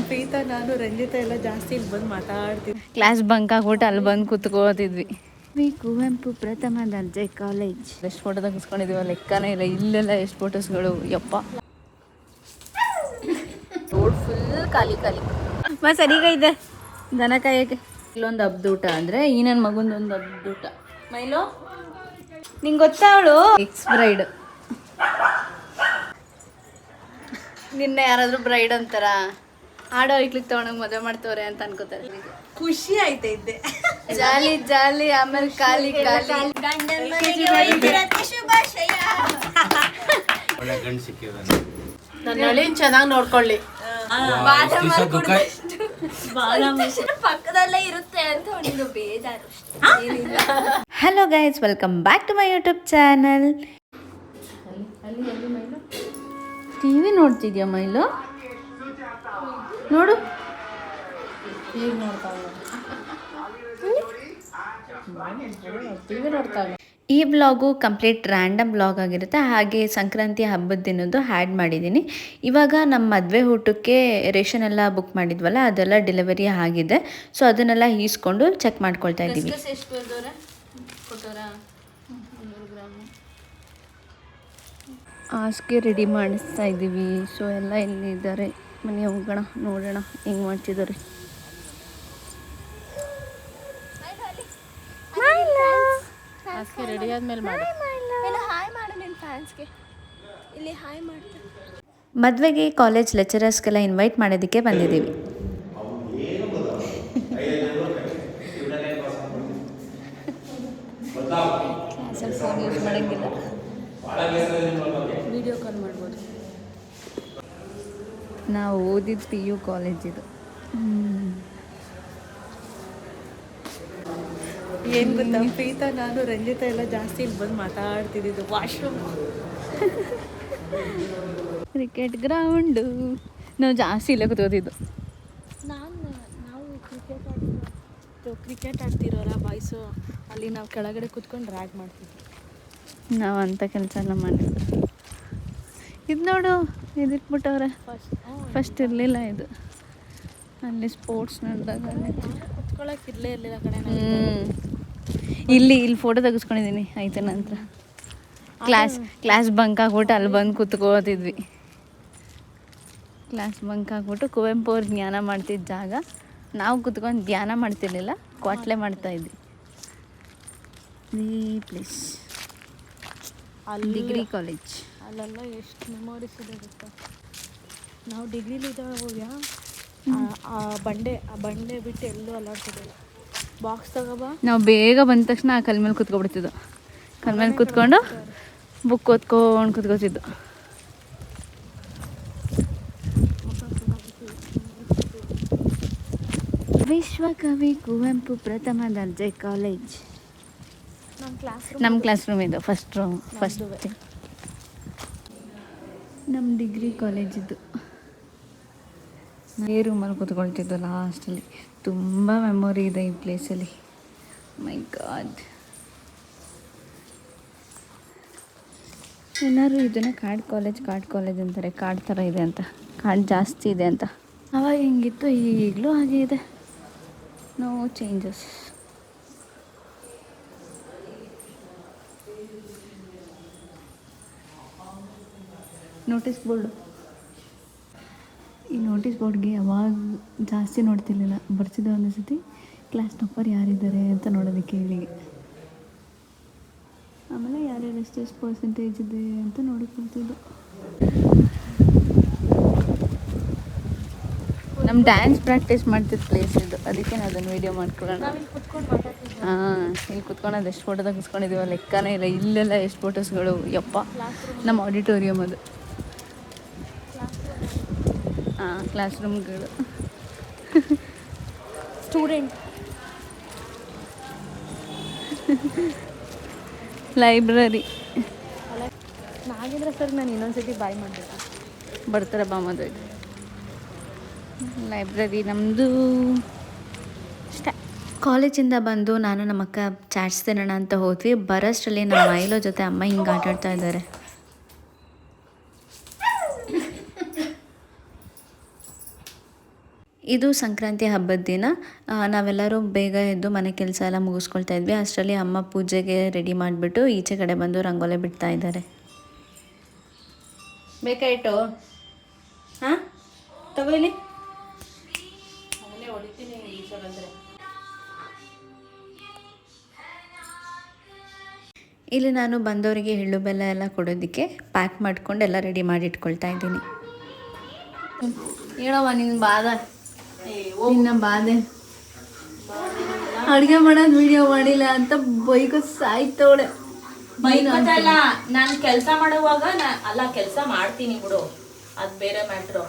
ಪ್ರೀತಾ ನಾನು ರಂಜಿತಾ ಎಲ್ಲ ಜಾಸ್ತಿ ಇಲ್ಲಿ ಬಂದು ಮಾತಾಡ್ತಿದ್ವಿ. ಕ್ಲಾಸ್ ಬಂಕ್ ಆಗ್ಬಿಟ್ಟು ಅಲ್ಲಿ ಬಂದು ಕುತ್ಕೋತಿದ್ವಿ. ಕುವೆಂಪು ಪ್ರಥಮ ದರ್ಜೆ ಕಾಲೇಜ್. ಎಷ್ಟು ಫೋಟೋ ತೆಗೆಸ್ಕೊಂಡಿದೀವ ಲೆಕ್ಕನೇ ಇಲ್ಲ. ಇಲ್ಲೆಲ್ಲ ಎಷ್ಟು ಫೋಟೋಸ್ಗಳು ಯಪ್ಪ. ರೋಡ್ ಫುಲ್ ಖಾಲಿ ಖಾಲಿ. ಸರಿಗ ಇದೆ ದನ ಕಾಯಕ್ಕೆ. ಇಲ್ಲೊಂದು ಹಬ್ದೂಟ ಅಂದರೆ ಈ ನನ್ನ ಮಗಂದೊಂದು ಹಬ್ದೂಟ. ಮೈಲೋ ನಿಂಗೆ ಗೊತ್ತಾ ಅವಳು ಎಕ್ಸ್ ಬ್ರೈಡ್. ನಿನ್ನೆ ಯಾರಾದರೂ ಬ್ರೈಡ್ ಅಂತಾರ ಆಡೋ ಐಕ್ಲಿಗೆ ತೊಗೊಂಡೋಗಿ ಮದುವೆ ಮಾಡ್ತವ್ರೆ ಅಂತ ಅನ್ಕೋತಾರೆ. ಖುಷಿ ಆಯ್ತೈತೆ. ಜಾಲಿ ಜಾಲಿ ಆಮೇಲೆ ಖಾಲಿ ಖಾಲಿ. ನನ್ನ ಹಳ್ಳಿನ ಚೆನ್ನಾಗಿ ನೋಡ್ಕೊಳ್ಳಿ. ಪಕ್ಕದಲ್ಲೇ ಇರುತ್ತೆ ಅಂತ ಒಂದು ಬೇಜಾರು. Hello guys, welcome back to my YouTube channel. TV ನೋಡ್ತಿದ್ಯಾ ಮೈಲು? ನೋಡು ಈಗ ನೋಡ್ತಾಳೆ. ಈ ಬ್ಲಾಗು ಕಂಪ್ಲೀಟ್ ರ್ಯಾಂಡಮ್ ಬ್ಲಾಗ್ ಆಗಿರುತ್ತೆ. ಹಾಗೆ ಸಂಕ್ರಾಂತಿ ಹಬ್ಬದ ದಿನದ್ದು ಹ್ಯಾಡ್ ಮಾಡಿದ್ದೀನಿ. ಇವಾಗ ನಮ್ಮ ಮದುವೆ ಊಟಕ್ಕೆ ರೇಷನ್ ಎಲ್ಲ ಬುಕ್ ಮಾಡಿದ್ವಲ್ಲ, ಅದೆಲ್ಲ ಡೆಲಿವರಿ ಆಗಿದೆ. ಸೊ ಅದನ್ನೆಲ್ಲ ಈಸ್ಕೊಂಡು ಚೆಕ್ ಮಾಡ್ಕೊಳ್ತಾ ಇದ್ದೀವಿ. ಹಾಸಿಗೆ ರೆಡಿ ಮಾಡಿಸ್ತಾ ಇದ್ದೀವಿ. ಸೊ ಎಲ್ಲ ಇಲ್ಲಿದ್ದಾರೆ. ಮನೆ ಹೋಗೋಣ, ನೋಡೋಣ ಹೆಂಗೆ ಮಾಡ್ತಿದ್ದಾರೆ. ಹಾಸಿಗೆ ರೆಡಿ ಆದ್ಮೇಲೆ ಮಾಡಿ. ಹಾಯ್ ಮಾಡು ನಿನ್ನ ಫ್ಯಾನ್ಸ್ಗೆ. ಇಲ್ಲಿ ಹಾಯ್ ಮಾಡ್ತಾರೆ. ಮದುವೆಗೆ ಕಾಲೇಜ್ ಲೆಕ್ಚರರ್ಸ್ಗೆಲ್ಲ ಇನ್ವೈಟ್ ಮಾಡೋದಕ್ಕೆ ಬಂದಿದ್ದೀವಿ. ಕ್ಲಾಸಲ್ಲಿ ಫೋನ್ ಯೂಸ್ ಮಾಡೋಂಗಿಲ್ಲ, ವಿಡಿಯೋ ಕಾಲ್ ಮಾಡ್ಬೋದು. ನಾವು ಓದಿದ್ದು PU ಕಾಲೇಜ್ ಇದು. ಏನು ಗೊತ್ತಾ, ಪ್ರೀತಾ ನಾನು ರಂಜಿತಾ ಎಲ್ಲ ಜಾಸ್ತಿ ಇಲ್ಲಿ ಬಂದು ಮಾತಾಡ್ತಿದ್ದು. Washroom, cricket ground. ನಾವು ಜಾಸ್ತಿ ಇಲ್ಲೇ ಕೂತ್ಕೋತಿದ್ದು. ನಾವು ಕ್ರಿಕೆಟ್ ಆಡ್ತಿರೋಲ್ಲ ಬಾಯ್ಸು, ಅಲ್ಲಿ ನಾವು ಕೆಳಗಡೆ ಕೂತ್ಕೊಂಡು ರ್ಯಾಗ್ ಮಾಡ್ತಿದ್ವಿ. ನಾವು ಅಂಥ ಕೆಲಸ ಎಲ್ಲ ಮಾಡಿದ್ದು. ಇದು ನೋಡು, ಇದಿಟ್ಬಿಟ್ಟವ್ರೆ. ಫಸ್ಟ್ ಇರಲಿಲ್ಲ ಇದು. ಅಲ್ಲಿ ಸ್ಪೋರ್ಟ್ಸ್ ನಡೆದಾಗ ಕುತ್ಕೊಳ್ಳೋಕೆ ಇರಲಿಲ್ಲ ಕಡೆ. ಇಲ್ಲಿ ಫೋಟೋ ತೆಗೆಸ್ಕೊಂಡಿದ್ದೀನಿ ಆಯ್ತು. ನಂತರ ಕ್ಲಾಸ್ ಬಂಕ್ ಆಗ್ಬಿಟ್ಟು ಅಲ್ಲಿ ಬಂದು ಕುತ್ಕೋತಿದ್ವಿ. ಕ್ಲಾಸ್ ಬಂಕ್ ಆಗ್ಬಿಟ್ಟು ಕುವೆಂಪು ಅವ್ರು ಜ್ಞಾನ ಮಾಡ್ತಿದ್ದ ಜಾಗ ನಾವು ಕುತ್ಕೊಂಡು ಧ್ಯಾನ ಮಾಡ್ತಿರ್ಲಿಲ್ಲ, ಕ್ವಾಟ್ಲೆ ಮಾಡ್ತಾಯಿದ್ವಿ. ಈ ಪ್ಲೇಸ್ ಡಿಗ್ರಿ ಕಾಲೇಜ್. ಅಲ್ಲೆಲ್ಲ ಎಷ್ಟು ಮೆಮೊರೀಸ್ ಇದೆ ಗೊತ್ತಾ. ನಾವು ಡಿಗ್ರಿಲಿದ್ದಾಗ ಹೋಗ್ಯಾ ಆ ಬಂಡೆ ಬಿಟ್ಟು ಎಲ್ಲೂ ಅಲ್ಲಾಡ್ತಿದ್ದಿಲ್ಲ. ಬಾಕ್ಸ್ ತಗೋಬಾ. ನಾವು ಬೇಗ ಬಂದ ತಕ್ಷಣ ಆ ಕಲ್ ಮೇಲೆ ಕುತ್ಕೊಬಿಡ್ತಿದ್ದು. ಕಲ್ ಮೇಲೆ ಕುತ್ಕೊಂಡು ಬುಕ್ ಓದ್ಕೊಂಡು ಕುತ್ಕೋತಿದ್ದು. ವಿಶ್ವಕವಿ ಕುವೆಂಪು ಪ್ರಥಮ ದರ್ಜೆ ಕಾಲೇಜ್. ನಮ್ಮ ಕ್ಲಾಸ್ ರೂಮ್ ಇದು ಫಸ್ಟ್ ನಮ್ಮ ಡಿಗ್ರಿ ಕಾಲೇಜಿದ್ದು. ಈ ರೂಮಲ್ಲಿ ಕೂತ್ಕೊಳ್ತಿದ್ದು ಲಾಸ್ಟಲ್ಲಿ. ತುಂಬ ಮೆಮೊರಿ ಇದೆ ಈ ಪ್ಲೇಸಲ್ಲಿ. ಮೈ ಗಾಡ್. ಏನಾದ್ರು ಇದನ್ನು ಕಾಡ್ ಕಾಲೇಜ್ ಅಂತಾರೆ. ಕಾಡ್ ಥರ ಇದೆ ಅಂತ, ಕಾಡ್ ಜಾಸ್ತಿ ಇದೆ ಅಂತ. ಅವಾಗ ಹಿಂಗಿತ್ತು, ಈಗಲೂ ಹಾಗೆ ಇದೆ. No changes. Notice board. ಈ ನೋಟಿಸ್ ಬೋರ್ಡ್ಗೆ ಯಾವಾಗ ಜಾಸ್ತಿ ನೋಡ್ತಿರ್ಲಿಲ್ಲ, ಬರ್ತಿದ್ದೆ ಒಂದು ಸತಿ ಕ್ಲಾಸ್ ಟಾಪರ್ ಯಾರಿದ್ದಾರೆ ಅಂತ ನೋಡೋದಕ್ಕೆ ಇಲ್ಲಿಗೆ. ಆಮೇಲೆ ಯಾರ್ಯಾರು ಎಷ್ಟೆಷ್ಟು ಪರ್ಸೆಂಟೇಜ್ ಇದೆ ಅಂತ ನೋಡಿಕೊಳ್ತಿದ್ದು. ನಮ್ಮ ಡ್ಯಾನ್ಸ್ ಪ್ರಾಕ್ಟೀಸ್ ಮಾಡ್ತಿದ್ದ ಪ್ಲೇಸ್ ಇದು, ಅದಕ್ಕೆ ನಾವು ಅದನ್ನು ವೀಡಿಯೋ ಮಾಡ್ಕೊಳ್ಳೋಣ. ಹಾಂ, ಇಲ್ಲಿ ಕುತ್ಕೊಂಡು ಎಷ್ಟು ಫೋಟೋ ತೆಗೆಸ್ಕೊಂಡಿದ್ದೀವ ಲೆಕ್ಕನೇ ಇಲ್ಲ. ಇಲ್ಲೆಲ್ಲ ಎಷ್ಟು ಫೋಟೋಸ್ಗಳು ಯಪ್ಪ. ನಮ್ಮ ಆಡಿಟೋರಿಯಮ್ ಅದು. ಹಾಂ, ಕ್ಲಾಸ್ ರೂಮ್ಗಳು. Student library. ನಾಗೇಂದ್ರ ಸರ್ ನಾನು ಇನ್ನೊಂದ್ಸತಿ ಬಾಯ್ ಮಾಡಬೇಕು. ಬರ್ತಾರೆ ಬಾ ಮದುವೆಗೆ. ಲೈಬ್ರರಿ ನಮ್ಮದು ಅಷ್ಟೇ. ಕಾಲೇಜಿಂದ ಬಂದು ನಾನು ನಮ್ಮ ಅಕ್ಕ ಚಾಟ್ಸ್ ತಿನ್ನೋಣ ಅಂತ ಹೋದ್ವಿ. ಬರೋಷ್ಟರಲ್ಲಿ ನಮ್ಮ ಮೈಲೋ ಜೊತೆ ಅಮ್ಮ ಹಿಂಗೆ ಆಟಾಡ್ತಾ ಇದ್ದಾರೆ. ಇದು ಸಂಕ್ರಾಂತಿ ಹಬ್ಬದ ದಿನ ನಾವೆಲ್ಲರೂ ಬೇಗ ಎದ್ದು ಮನೆ ಕೆಲಸ ಎಲ್ಲ ಮುಗಿಸ್ಕೊಳ್ತಾ ಇದ್ವಿ. ಅಷ್ಟರಲ್ಲಿ ಅಮ್ಮ ಪೂಜೆಗೆ ರೆಡಿ ಮಾಡಿಬಿಟ್ಟು ಈಚೆ ಕಡೆ ಬಂದು ರಂಗೋಲೆ ಬಿಡ್ತಾ ಇದ್ದಾರೆ. ಬೇಕಾಯಿತು ಹಾಂ ತಗೊಳ್ಳಿ. ಇಲ್ಲಿ ನಾನು ಬಂದವರಿಗೆ ಎಳ್ಳು ಬೆಲ್ಲ ಎಲ್ಲ ಕೊಡೋದಕ್ಕೆ ಪ್ಯಾಕ್ ಮಾಡ್ಕೊಂಡು ಎಲ್ಲ ರೆಡಿ ಮಾಡಿ ಇಟ್ಕೊಳ್ತಾ ಇದ್ದೀನಿ. ಹೇಳವ್ವ ನಿನ್ನ ಬಾಧೆ, ನಿನ್ನ ಬಾಧೆ. ಅಡುಗೆ ಮಾಡೋದು ವಿಡಿಯೋ ಮಾಡಿಲ್ಲ ಅಂತ ಬೈಕೋ ಸಾಯ್ತವಳೆ. ಬೈಕೋತಲ್ಲ, ನಾನು ಕೆಲಸ ಮಾಡುವಾಗ ಅಲ್ಲ ಕೆಲಸ ಮಾಡ್ತೀನಿ ಬಿಡು, ಅದು ಬೇರೆ ಮ್ಯಾಟ್ರು.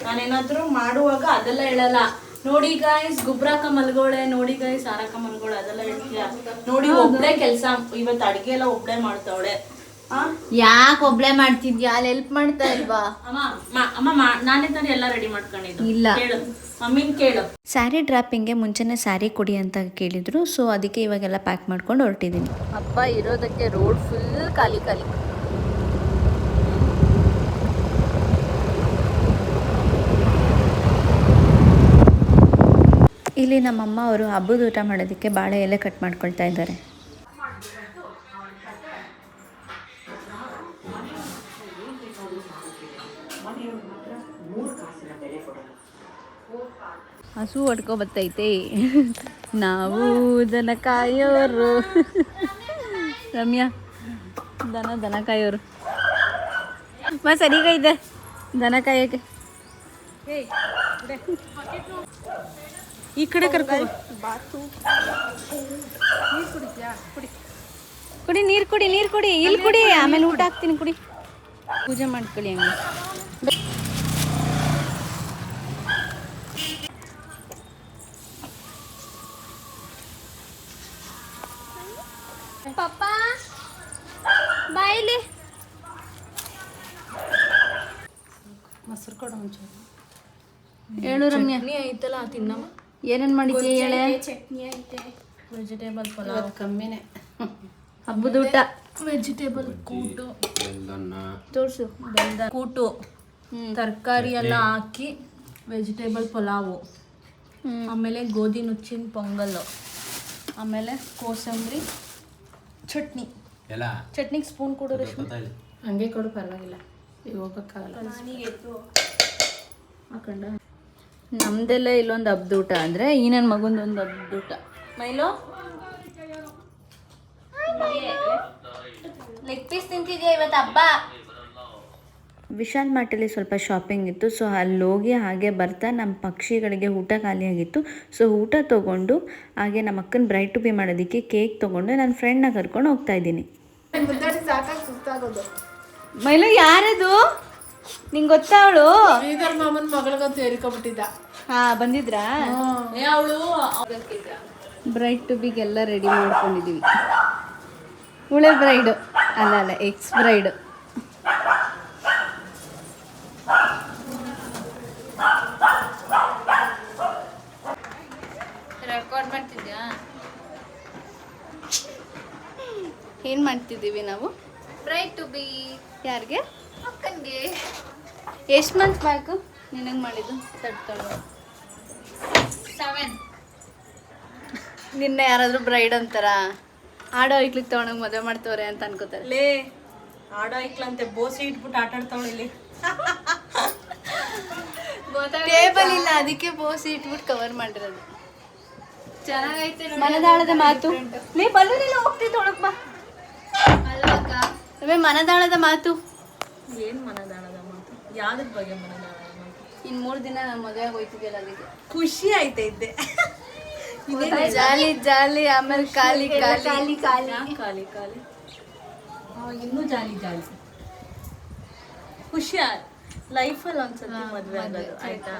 ನಾನೇನಾದ್ರೂ ಮಾಡುವಾಗ ಅದೆಲ್ಲ ಹೇಳಲ್ಲ. ನೋಡಿ ಗಾಯ್ಸ್ ಗುಬ್ರಾಕ ಮಲ್ಗೋಳೆ, ನೋಡಿ ಗಾಯ್ಸ್ ಆರಕ ಮಲ್ಗೋಳೆ, ಅದೆಲ್ಲ ಹೇಳ್ತೀಯ. ನೋಡಿ ಒಬ್ಳೆ ಕೆಲಸ, ಇವತ್ತು ಅಡ್ಗೆ ಎಲ್ಲ ಒಬ್ಳೆ ಮಾಡ್ತಾವಳೆ. ಯಾಕೆ ಒಬ್ಳೆ ಮಾಡ್ತಿದ್ಯಾ? ಅಲ್ಲಿ ಹೆಲ್ಪ್ ಮಾಡ್ತಾ ಇಲ್ವಾ? ಅಮ್ಮ ನಾನೇ ತಾನೇ ಎಲ್ಲ ರೆಡಿ ಮಾಡ್ಕೊಂಡಿದ್ದು. ಇಲ್ಲ ಕೇಳು ಮಮ್ಮಿನ್ ಕೇಳು. ಸ್ಯಾರಿ ಡ್ರಾಪಿಂಗ್ಗೆ ಮುಂಚೆನೇ ಸ್ಯಾರಿ ಕೊಡಿ ಅಂತ ಕೇಳಿದ್ರು. ಸೊ ಅದಕ್ಕೆ ಇವಾಗೆಲ್ಲ ಪ್ಯಾಕ್ ಮಾಡ್ಕೊಂಡು ಹೊರಟಿದ್ದೀನಿ. ಹಬ್ಬ ಇರೋದಕ್ಕೆ ರೋಡ್ ಫುಲ್ ಖಾಲಿ ಖಾಲಿ. ಇಲ್ಲಿ ನಮ್ಮಮ್ಮ ಅವರು ಹಬ್ಬದ ಊಟ ಮಾಡೋದಕ್ಕೆ ಬಾಳೆ ಎಲೆ ಕಟ್ ಮಾಡ್ಕೊಳ್ತಾ ಇದ್ದಾರೆ. ಹಸು ಹೊಡ್ಕೊ ಬರ್ತೈತೆ. ನಾವು ದನ ಕಾಯೋರು. ರಮ್ಯಾ ದನ ಕಾಯೋರು. ಸರಿಗೈತೆ ದನ ಕಾಯೋಕೆ. ಈ ಕಡೆ ಕರ್ಕೊ. ಕುಡಿ ನೀರು ಕುಡಿ, ನೀರು ಕುಡಿ, ಇಲ್ಲಿ ಕುಡಿ, ಆಮೇಲೆ ಊಟ ಹಾಕ್ತೀನಿ, ಕುಡಿ. ಪೂಜೆ ಮಾಡ್ಕೊಳ್ಳಿ ಹಂಗೆ. ಪಪ್ಪ ಬಾಯಿಲಿ ಮೊಸರು ಕೊಡು ಒಂಚೂರು. ಹೇಳು ರಮ್ಯಾ. ಚಟ್ನಿ ಐತಲ್ಲ ತಿನ್ನಮ್ಮ. ಏನೇನು ಮಾಡಿದ್ಯಾ ಹೇಳೆ? ಚಟ್ನಿ ಐತೆ, ವೆಜಿಟೇಬಲ್ ಪಲಾವ್ ಕಮ್ಮಿನೇ. ಹಬ್ಬದ ಊಟ ವೆಜಿಟೇಬಲ್ ಕೂಟು, ತೋರಿಸು. ಬೆಂದ ಕೂಟು, ತರಕಾರಿ ಎಲ್ಲ ಹಾಕಿ ವೆಜಿಟೇಬಲ್ ಪಲಾವು, ಆಮೇಲೆ ಗೋಧಿ ನುಚ್ಚಿನ ಪೊಂಗಲ್ಲು, ಆಮೇಲೆ ಕೋಸಂಬರಿ ಚಟ್ನಿ. ಚಟ್ನಿಗೆ ಸ್ಪೂನ್ ಕೊಡು ರಶ್ಮಿ. ಹಂಗೆ ಕೊಡು ಪರವಾಗಿಲ್ಲ, ಈಗ ಹೋಗೋಕ್ಕಾಗಲ್ಲ. ಹಾಕೊಂಡ ನಮ್ದೆಲ್ಲ ಇಲ್ಲೊಂದು ಹಬ್ಬದ ಊಟ ಅಂದರೆ ಈ ನನ್ನ ಮಗಂದೊಂದು ಹಬ್ಬದ ಊಟ. ಮೈಲೋ ಲೆಗ್ ಪೀಸ್ ತಿಂತಿದ್ಯಾ ಇವತ್ತು ಹಬ್ಬ? ವಿಶಾಲ್ ಮಾರ್ಟಲ್ಲಿ ಸ್ವಲ್ಪ ಶಾಪಿಂಗ್ ಇತ್ತು. ಸೊ ಅಲ್ಲಿ ಹೋಗಿ ಹಾಗೆ ಬರ್ತಾ ನಮ್ಮ ಪಕ್ಷಿಗಳಿಗೆ ಊಟ ಖಾಲಿಯಾಗಿತ್ತು. ಸೊ ಊಟ ತೊಗೊಂಡು ಹಾಗೆ ನಮ್ಮ ಅಕ್ಕನ ಬ್ರೈಡ್ ಟು ಬಿ ಮಾಡೋದಕ್ಕೆ ಕೇಕ್ ತೊಗೊಂಡು ನನ್ನ ಫ್ರೆಂಡ್ನ ಕರ್ಕೊಂಡು ಹೋಗ್ತಾ ಇದ್ದೀನಿ. ಮೈಲು ಯಾರದು? ನಿಂಗೆ ಗೊತ್ತಾ ಅವಳು? ಶ್ರೀಧರ್ ಮಾಮನ ಮಗಳಿಗಂತೂ ಏರಿಕೊಂಡ್ಬಿಟ್ಟಿದ್ದ. ಹಾಂ ಬಂದಿದ್ರಾ? ಅವಳು ಬ್ರೈಡ್ ಟು ಬಿಗೆಲ್ಲ ರೆಡಿ ಮಾಡ್ಕೊಂಡಿದ್ದೀವಿ. ಉಳೆ ಬ್ರೈಡು ಅಲ್ಲ ಎಕ್ಸ್ ಬ್ರೈಡು. ರೆಕಾರ್ಡ್ ಮಾಡ್ತಿದ್ಯಾ? ಏನು ಮಾಡ್ತಿದ್ದೀವಿ ನಾವು? Bride to be. ಯಾರಿಗೆ? ಅಕ್ಕನಿಗೆ. ಎಷ್ಟು ಮಂತ್ ಬ್ಯಾಕು ನಿನಗೆ ಮಾಡಿದ್ದು? 7. ನಿನ್ನೆ ಯಾರಾದರೂ ಬ್ರೈಡ್ ಅಂತಾರ? ಆಡೋ ಐಕ್ಲಿಗೆ ತೊಗೊಂಡೋಗಿ ಮದುವೆ ಮಾಡ್ತವ್ರೆ ಅಂತ ಅನ್ಕೋತಾರೆ. ಲೇ ಆಡೋ ಐಕ್ಲಂತೆ ಬೋಸಿ ಇಟ್ಬಿಟ್ಟು ಆಟ ಆಡ್ತಾವಳೆ ಇಲ್ಲಿ. ಟೇಬಲ್ ಇಲ್ಲ ಅದಕ್ಕೆ ಬೋಸಿ ಇಟ್ಬಿಟ್ಟು ಕವರ್ ಮಾಡಿರೋದು. ಚೆನ್ನಾಗೈತೆ. ಮನದಾಳದ ಮಾತು. ಲೇ ಬಲ್ಲೂನೆಲ್ಲ ಹೋಗ್ತಿತ್ತು ಒಳಗೆ ಬಾ. ಅಲ್ವಾ ಮನದಾಳದ ಮಾತು. ಏನು ಮನದಾಳದ ಮಾತು? ಯಾವ್ದ್ರ ಬಗ್ಗೆ ಮನದಾಳದ ಮಾತು? ಇನ್ನು 3 ದಿನ ನಾನು ಮದುವೆ ಹೋಗ್ತಿದ್ಯಲ್ಲ ಅದಕ್ಕೆ ಖುಷಿ ಆಯ್ತೈತೆ. ಜಾಲಿ ಜಾಲಿ, ಆಮೇಲೆ ಖಾಲಿ ಖಾಲಿ ಖಾಲಿ ಖಾಲಿ ಖಾಲಿ. ಇನ್ನೂ ಜಾಲಿ ಜಾಲಿ. ಖುಷಿ ಲೈಫಲ್ಲಿ ಒಂದ್ಸತಿ ಮದುವೆ ಆಗೋದು ಆಯ್ತಾ?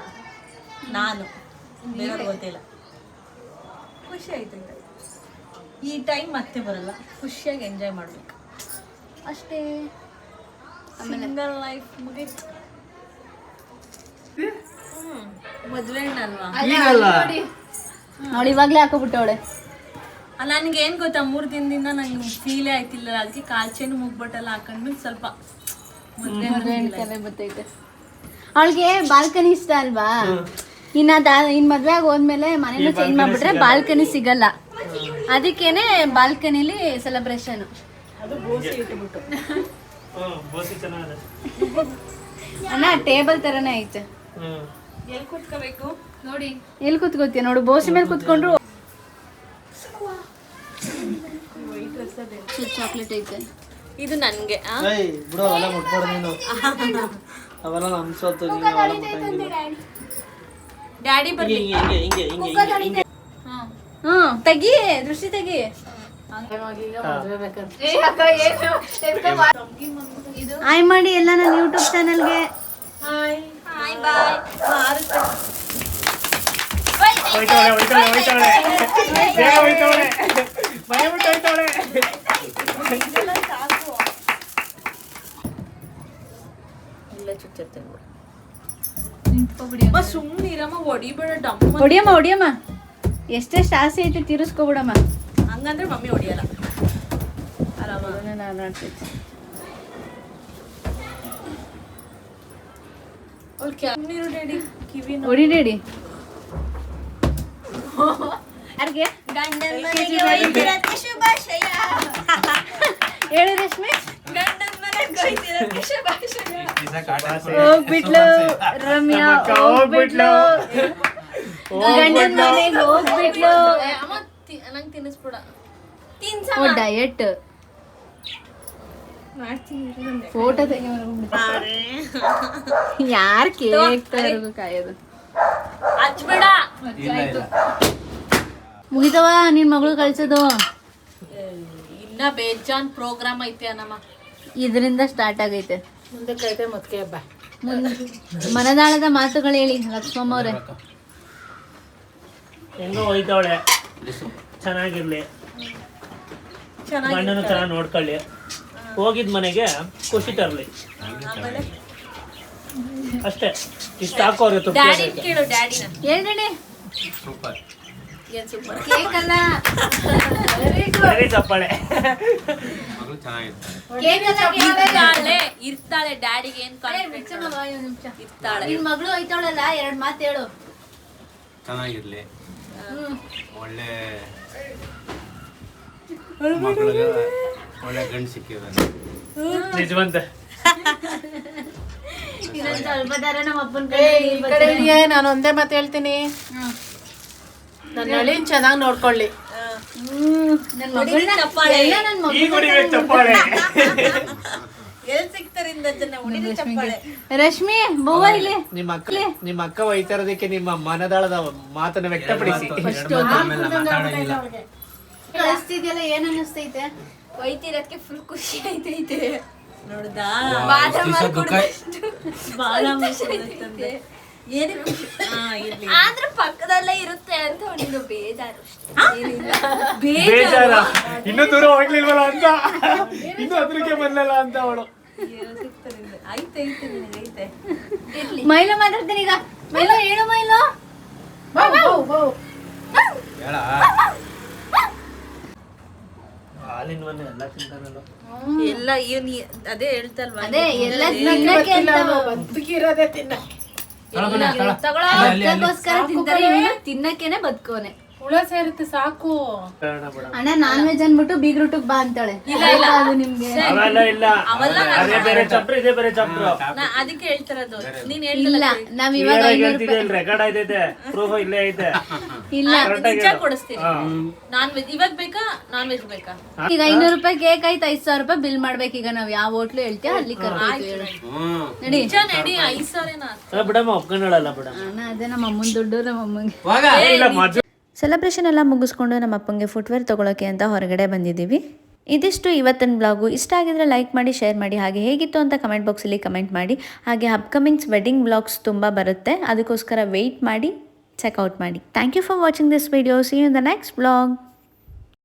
ನಾನು ಬೇರೆಯವ್ರಿಗೆ ಗೊತ್ತಿಲ್ಲ. ಖುಷಿ ಆಯ್ತೈತೆ. ಈ ಟೈಮ್ ಮತ್ತೆ ಬರಲ್ಲ. ಖುಷಿಯಾಗಿ ಎಂಜಾಯ್ ಮಾಡ್ಬೇಕು ಅಷ್ಟೇ. ಸಿಂಗಲ್ ಲೈಫ್ ಮುಗೀತು. ಮದುವೆ ಅಲ್ವಾ? ಅವಳು ಇವಾಗಲೇ ಹಾಕೋಬಿಟ್ಟವಳೆ. ನನಗೆ ಏನು ಗೊತ್ತಾ, 3 ದಿನದಿಂದ ನಂಗೆ ಫೀಲೇ ಆಯ್ತಿಲ್ಲ. ಅದಕ್ಕೆ ಕಾಲ್ಚೇನು ಮುಗ್ಬಟ್ಟೆಲ್ಲ ಹಾಕೊಂಡ್ಮೇಲೆ ಸ್ವಲ್ಪ ಮದುವೆ ಬರ್ತೈತೆ. ಅವಳಿಗೆ ಬಾಲ್ಕನಿ ಇಷ್ಟ ಅಲ್ವಾ? ಇನ್ನು ಮದುವೆ ಆಗಿ ಹೋದ್ಮೇಲೆ ಮನೇನ ಚೇಂಜ್ ಮಾಡ್ಬಿಟ್ರೆ ಬಾಲ್ಕನಿ ಸಿಗಲ್ಲ, ಅದಕ್ಕೇನೆ ಬಾಲ್ಕನಿಲಿ ಸೆಲೆಬ್ರೇಷನ್. ಅಣ್ಣ ಟೇಬಲ್ ತರನೇ ಐತೆ. ಎಲ್ಲಿ ಕೂತ್ಕೋಬೇಕು ನೋಡಿ, ಎಲ್ಲಿ ಕೂತ್ಕೋತೀಯ ನೋಡು, ಬೋಸಿ ಮೇಲೆ ಕೂತ್ಕೊಂಡ್ರು. ಚಾಕ್ಲೇಟ್ ಐತೆ, ಇದು ನನ್ಗೆ. ಬಿಡು ಅವೆಲ್ಲ ಮುಟ್ಕೊಡು ನೀನು, ಅವೆಲ್ಲ ನಮ್ ಸೊತ್ತು. ಡ್ಯಾಡಿ ಬರ್ಲಿ. ತೆಗಿ, ದೃಷ್ಟಿ ತೆಗಿ. ಹಾಯ್ ಮಾಡಿ ಎಲ್ಲ ನನ್ನ ಯೂಟ್ಯೂಬ್ ಚಾನಲ್ಗೆ. Hi bye. ಸುಮ್ಮನಿರಮ್ಮ, ಹೊಡಿಬೇಡ ಡಮ್ಮ. ಹೊಡಿಯಮ್ಮ ಎಷ್ಟೆಷ್ಟು ಆಸೆ ಐತೆ ತೀರಿಸ್ಕೊಬಿಡಮ್ಮ. ಹಂಗಂದ್ರೆ ಮಮ್ಮಿ ಹೊಡಿಯಲ್ಲ. ಹೊಡಿ ಡ್ಯಾಡಿ. ಯಾರಿಗೆ ಹೇಳು ರೇಷ್ಮೆ. ಹೋಗ್ಬಿಟ್ಲು ರಮ್ಯಾ, ಹೋಗ್ಬಿಟ್ಲು ಗಂಡನ ಮನೆಗೆ ಹೋಗ್ಬಿಟ್ಲು. ನಂಗೆ ತಿನ್ನಿಸ್ಬಿಡ. ಡಯಟ್ ಫೋಟೋ ಯಾರು ಕೇಕ್ ತರೋದು ಕಾಯೋದು. ಹಚ್ಬೇಡ. ಮುಗಿತವ ನಿನ್ ಮಗಳು ಕಳ್ಸೋದು. ಇನ್ನ ಬೇಜಾನ್ ಪ್ರೋಗ್ರಾಮ್ ಐತೆ ನಮ್ಮ ಇದರಿಂದ ಸ್ಟಾರ್ಟ್ ಆಗೈತೆ. ಮುಂದಕ್ಕೈತೆ ಮತ್ತೆ ಹಬ್ಬ. ಮನದಾಳದ ಮಾತುಗಳು ಹೇಳಿ ಲಕ್ಷ್ಮಮ್ಮ ಅವ್ರೆ. ಹೆಂಗೋ ಹೋಯ್ತಾವಳೆ, ಚೆನ್ನಾಗಿರ್ಲಿ, ಗಂಡನು ಚೆನ್ನಾಗಿ ನೋಡ್ಕೊಳ್ಳಿ, ಹೋಗಿದ್ ಮನೆಗೆ ಖುಷಿ ತರಲಿ, ಅಷ್ಟೇ. ಇಷ್ಟ ಹಾಕೋರು. ಡ್ಯಾಡಿ ಕೇಳು, ಡ್ಯಾಡಿನ ಹೇಳ್ರಿ. ಸೂಪರ್. ಏನ್ ಸೂಪರ್. ಕೇಕ್ ಅಲ್ಲ, ಚಪ್ಪಾಳೆ. ಇರ್ತಾಳೆ ಡ್ಯಾಡಿಗೆ ಏನ್ ಇರ್ತಾಳೆ. ನಿನ್ ಮಗಳು ಐತಾಳಲ್ಲ, 2 ಮಾತು ಹೇಳು. ಚೆನ್ನಾಗಿರ್ಲಿ, ಒಳ್ಳೆ ಮಕ್ಕಳಿಗೆ ಒಳ್ಳೆ ಗಂಡು ಸಿಕ್ಕಿದಾನೆ. ನಿಜವಂತ. ಇನ್ನೊಂದ್ ಸ್ವಲ್ಪ ದಾರ ನಮ್ಮ ಅಪ್ಪನ ಕಡೆ ನಾನು ಒಂದೇ ಮಾತು ಹೇಳ್ತೀನಿ, ನನ್ನ ಹಳ್ಳಿನ ಚೆನ್ನಾಗಿ ನೋಡ್ಕೊಳ್ಳಿ. ನನ್ ಮಗಳನ್ನ ಎಲ್ಲ ನನ್ ಈಗ ಚಪ್ಪಾಳೆ. ಎಲ್ ಸಿಗ್ತಾರಿಂದ ಚಪ್ಪಾಳೆ. ರಶ್ಮಿ ಬವ್ವ ಇಲ್ಲಿ. ನಿಮ್ಮ ಅಕ್ಕ ಒಯ್ತಾ ಇರೋದಕ್ಕೆ ನಿಮ್ಮ ಮನದಾಳದ ಮಾತನ್ನು ವ್ಯಕ್ತಪಡಿಸಿ. ಕಳಿಸ್ತಿದ್ಯಲ್ಲ, ಏನ್ ಅನ್ನಿಸ್ತೈತೆ? ಒಯ್ತಿರಕ್ಕೆ ಫುಲ್ ಖುಷಿ ಐತೈತೆ. ನೋಡ್ದಾ, ಆದ್ರೆ ಪಕ್ಕದಲ್ಲೇ ಇರುತ್ತೆ ಅಂತ ಒಂದು ಬೇಜಾರು. ಬೇಜಾರ, ಇನ್ನೂ ದೂರ ಹೋಗ್ಲಿಲ್ವಲ್ಲ ಅಂತ, ಇನ್ನೂ ಹತ್ರಕ್ಕೆ ಬಂದಲ್ಲ ಅಂತ ಅವಳು. ಐತೆ. ಮೈಲೋ ಮಾತಾಡ್ತೀನಿ ಈಗ. ಮೈಲೋ ಹೇಳು. ಮೈಲೋ ಹೇಳ ಹಾಲಿನ ಮನೆ ಎಲ್ಲ ತಿಂತಾನಲ್ಲ. ಎಲ್ಲ ಅದೇ ಹೇಳ್ತಲ್ವಾ, ಅದೇ ಎಲ್ಲ ತಿನ್ನಕ್ಕೆ ಅಂತ ಬದುಕಿರೋದೇ ತಿನ್ನ. ಅದಕ್ಕೋಸ್ಕರ ತಿಂತಾರೆ. ಇವನು ತಿನ್ನಕ್ಕೇನೆ ಬದುಕೋನೆ. ಹುಳ ಸೇರುತ್ತೆ ಸಾಕು. ಅಣ್ಣ ನಾನ್ ವೆಜ್ ಅನ್ಬಿಟ್ಟು ಬೀಗ್ರೂಟಕ್ ಬಾ ಅಂತಾಳೆ. ಅದು ನಿಮ್ಗೆ ಅವೆಲ್ಲ ಇಲ್ಲ, ಅದೇ ಬೇರೆ ಚಾಪ್ಟರ್, ಇದೇ ಬೇರೆ ಚಾಪ್ಟರ್. ಅದಕ್ಕೆ ಹೇಳ್ತಿರೋದು. ನೀನ್ ಇಲ್ಲ, ನಾವ್ ಇವಾಗ 500 ರೂಪಾಯಿ ರೆಕಾರ್ಡ್ ಐತೈತೆ, ಪ್ರೂಫ್ ಇಲ್ಲೇ ಐತೆ. ಇಲ್ಲ, ನಿಜ ಕೊಡಿಸ್ತೀನಿ. ನಾನ್ ವೆಜ್ ಇವಾಗ ಬೇಕಾ, ನಾನ್ ವೆಜ್ ಬೇಕಾ? ಈಗ 500 ರೂಪಾಯಿ ಕೇಕ್ ಆಯ್ತು, 5,000 ರೂಪಾಯಿ ಬಿಲ್ ಮಾಡ್ಬೇಕು. ಈಗ ನಾವ್ ಯಾವ ಹೋಟ್ಲು ಹೇಳ್ತೀವಿ ಅಲ್ಲಿ ಕರ್ಕೊಂಡು ನಡಿ. ನಿಜ ನಡಿ. 5,000 ಬಿಡಮ್ಮ, ಒಪ್ಕೊಂಡಲ್ಲ ಬಿಡಮ್ಮ. ಅಣ್ಣ ಅದೇ ನಮ್ಮ ಅಮ್ಮನ ದುಡ್ಡು, ನಮ್ಮ ಅಮ್ಮಂಗೆ. ಸೆಲೆಬ್ರೇಷನ್ ಎಲ್ಲ ಮುಗಿಸ್ಕೊಂಡು ನಮ್ಮ ಅಪ್ಪಂಗೆ ಫುಟ್ವೇರ್ ತೊಗೊಳಕ್ಕೆ ಅಂತ ಹೊರಗಡೆ ಬಂದಿದ್ದೀವಿ. ಇದಿಷ್ಟು ಇವತ್ತಿನ ಬ್ಲಾಗು. ಇಷ್ಟ ಆಗಿದ್ರೆ ಲೈಕ್ ಮಾಡಿ, ಶೇರ್ ಮಾಡಿ, ಹಾಗೆ ಹೇಗಿತ್ತು ಅಂತ ಕಮೆಂಟ್ ಬಾಕ್ಸಲ್ಲಿ ಕಮೆಂಟ್ ಮಾಡಿ. ಹಾಗೆ ಅಪ್ಕಮಿಂಗ್ಸ್ ವೆಡ್ಡಿಂಗ್ ಬ್ಲಾಗ್ಸ್ ತುಂಬ ಬರುತ್ತೆ, ಅದಕ್ಕೋಸ್ಕರ ವೆಯ್ಟ್ ಮಾಡಿ, ಚೆಕ್ಔಟ್ ಮಾಡಿ. Thank you for watching this video. See you in the next blog.